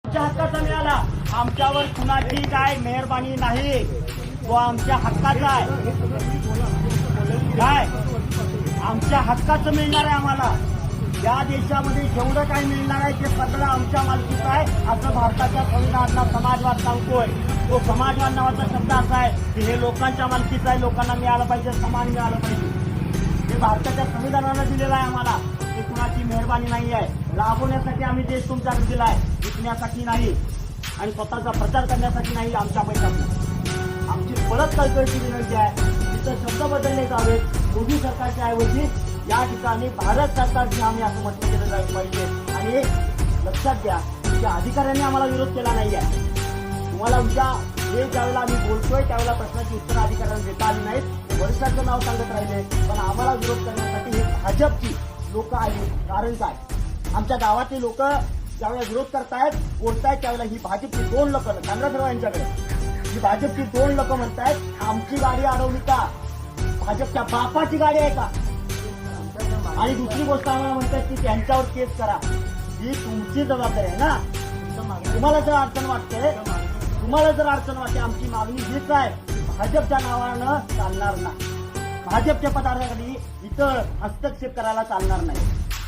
आमच्या हक्काचा मिळाला. आमच्यावर कुणाची काय मेहरबानी नाही, तो आमच्या हक्काचा आहे. काय आमच्या हक्काचं मिळणार आहे आम्हाला. या देशामध्ये जेवढं काही मिळणार आहे ते सगळं आमच्या मालकीचं आहे, असं भारताच्या संविधानातला समाजवाद सांगतोय. तो समाजवाद नावाचा शब्द असा आहे की हे लोकांच्या मालकीचं आहे, लोकांना मिळालं पाहिजे, समान मिळालं पाहिजे. हे भारताच्या संविधानानं दिलेलं आहे आम्हाला. ते कुणाची मेहरबानी नाही आहे. राबवण्यासाठी आम्ही देश तुमच्याकडे दिला आहे, विकण्यासाठी नाही आणि स्वतःचा प्रचार करण्यासाठी नाही. आमच्या पैशातून आमची परत कळकळीची विनंती आहे, तिथं शब्द बदलले जावेत. मोदी सरकारच्या ऐवजी या ठिकाणी भारत सरकारची आम्ही असं म्हटलं गेलं जायला पाहिजे. आणि लक्षात घ्या की अधिकाऱ्यांनी आम्हाला विरोध केला नाही आहे. तुम्हाला उद्या हे ज्यावेळेला आम्ही बोलतोय त्यावेळेला प्रश्नाची उत्तर अधिकाऱ्यांना देता आली नाहीत. वरिष्ठांचं नाव सांगत राहिले, पण आम्हाला विरोध करण्यासाठी हे भाजपची लोक आली. कारण काय, आमच्या गावातले लोक ज्यावेळेला विरोध करतायत बोलतायत त्यावेळेला ही भाजपची 2 लोक चंद्रशेखर यांच्याकडे ही भाजपची 2 लोक म्हणतायत आमची गाडी अडवली का, भाजपच्या बापाची गाडी आहे का. आणि दुसरी गोष्ट आम्हाला म्हणतात की त्यांच्यावर केस करा. ही तुमची जबाबदारी आहे ना. तुम्हाला जर अडचण वाटते आमची मागणी हीच आहे, भाजपच्या नावानं चालणार नाही. भाजपच्या पदाधिकारी इथं हस्तक्षेप करायला चालणार नाही.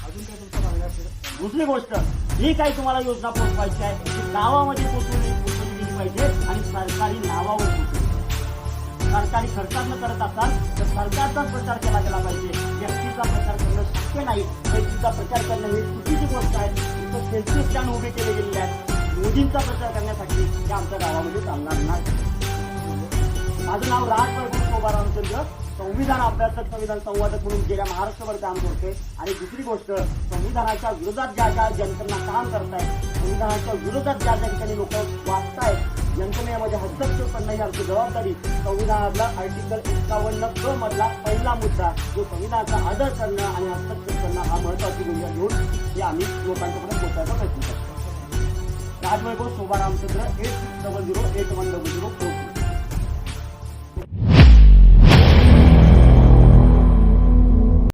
अजून काही तुमच्या मागण्या असेल. दुसरी गोष्ट ही काही तुम्हाला योजना पोहोचवायची आहे ती गावामध्ये पोहोचवली गेली पाहिजे आणि सरकारी नावावर पोहोचवली. सरकारी खर्चानं करत असाल तर सरकारचाच प्रचार केला गेला पाहिजे. व्यक्तीचा प्रचार करणं शक्य नाही. व्यक्तीचा प्रचार करणं ही चुकीची गोष्ट आहे. इथं सेल्फी स्टँड उभे केले गेलेले आहेत मोदींचा प्रचार करण्यासाठी. हे आमच्या गावामध्ये चालणार नाही. माझं नाव राजवैभव रामचंद्र, संविधान अभ्यासक, संविधान संवादक म्हणून गेल्या महाराष्ट्रभर काम करते. आणि दुसरी गोष्ट, संविधानाच्या विरोधात ज्या ज्या यंत्रणा काम करतायत, संविधानाच्या विरोधात ज्या ज्या ठिकाणी लोक वाचतायत, यंत्रणेमध्ये हस्तक्षेप करणं ही आमची जबाबदारी. संविधानातला आर्टिकल 51 मधला पहिला मुद्दा जो संविधानाचा आदर करणं आणि हस्तक्षेप करणं हा महत्वाची भूमिका घेऊन हे आम्ही लोकांच्यापर्यंत पोहोचायचा प्रयत्न करतो. राजवैभव शोभा रामचंद्र 86008110